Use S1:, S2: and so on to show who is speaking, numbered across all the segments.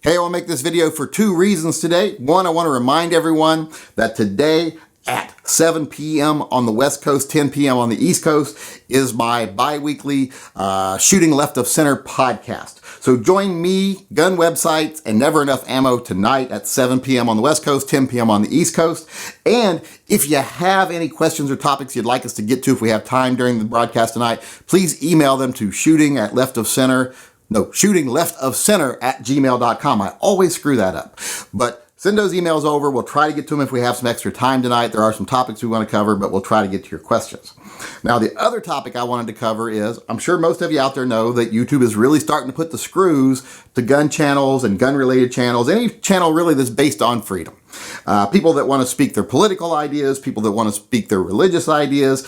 S1: Hey, I want to make this video for two reasons today. One, I want to remind everyone that today at 7 p.m. on the West Coast, 10 p.m. on the East Coast is my bi-weekly Shooting Left of Center podcast. So join me, gun websites, and Never Enough Ammo tonight at 7 p.m. on the West Coast, 10 p.m. on the East Coast. And if you have any questions or topics you'd like us to get to if we have time during the broadcast tonight, please email them to shootingleftofcenter@gmail.com. I always screw that up. But send those emails over. We'll try to get to them if we have some extra time tonight. There are some topics we want to cover, but we'll try to get to your questions. Now, the other topic I wanted to cover is, I'm sure most of you out there know that YouTube is really starting to put the screws to gun channels and gun-related channels, any channel really that's based on freedom. People that want to speak their political ideas, people that want to speak their religious ideas,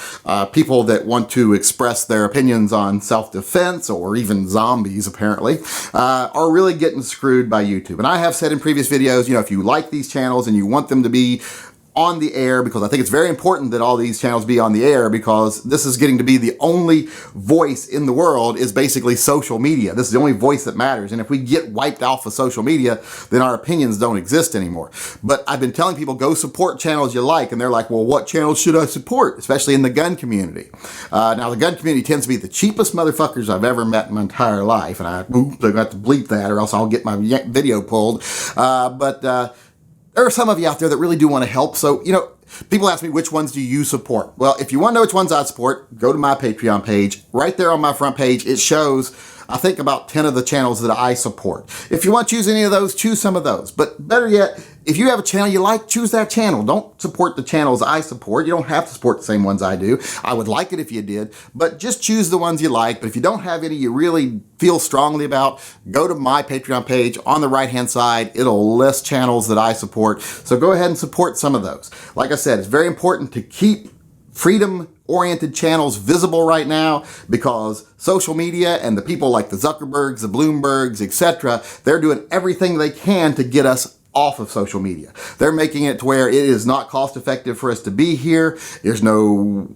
S1: people that want to express their opinions on self-defense or even zombies, apparently, are really getting screwed by YouTube. And I have said in previous videos, if you like these channels and you want them to be on the air, because I think it's very important that all these channels be on the air, because this is getting to be the only voice in the world is basically social media. This is the only voice that matters. And if we get wiped off of social media, then our opinions don't exist anymore. But I've been telling people, go support channels you like. And they're like, well, what channels should I support? Especially in the gun community. Now, the gun community tends to be the cheapest motherfuckers I've ever met in my entire life. And I'm going to have to bleep that or else I'll get my video pulled. There are some of you out there that really do want to help. So, people ask me, which ones do you support? Well, if you want to know which ones I support, go to my Patreon page. Right there on my front page, it shows, I think, about 10 of the channels that I support. If you want to choose any of those, choose some of those. But better yet, if you have a channel you like, choose that channel. Don't support the channels I support. You don't have to support the same ones I do. I would like it if you did, but just choose the ones you like. But if you don't have any you really feel strongly about, go to my Patreon page. On the right-hand side, it'll list channels that I support. So go ahead and support some of those. Like I said, it's very important to keep freedom-oriented channels visible right now, because social media and the people like the Zuckerbergs, the Bloombergs, etc., they're doing everything they can to get us off of social media. They're making it to where it is not cost effective for us to be here. There's no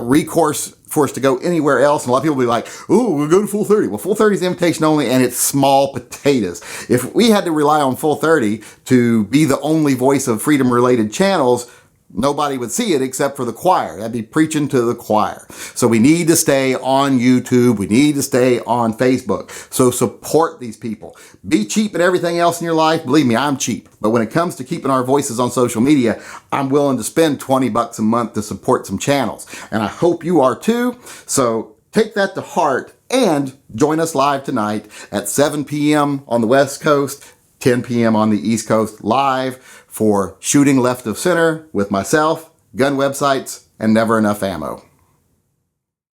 S1: recourse for us to go anywhere else. And a lot of people will be like, oh, we'll go to Full 30. Well, Full 30 is invitation only, and it's small potatoes. If we had to rely on Full 30 to be the only voice of freedom-related channels, nobody would see it except for the choir. That'd be preaching to the choir. So we need to stay on YouTube. We need to stay on Facebook. So support these people. Be cheap at everything else in your life. Believe me, I'm cheap. But when it comes to keeping our voices on social media, I'm willing to spend $20 a month to support some channels. And I hope you are too. So take that to heart and join us live tonight at 7 p.m. on the West Coast, 10 p.m. on the East Coast, live for Shooting Left of Center with myself, gun websites, and Never Enough Ammo.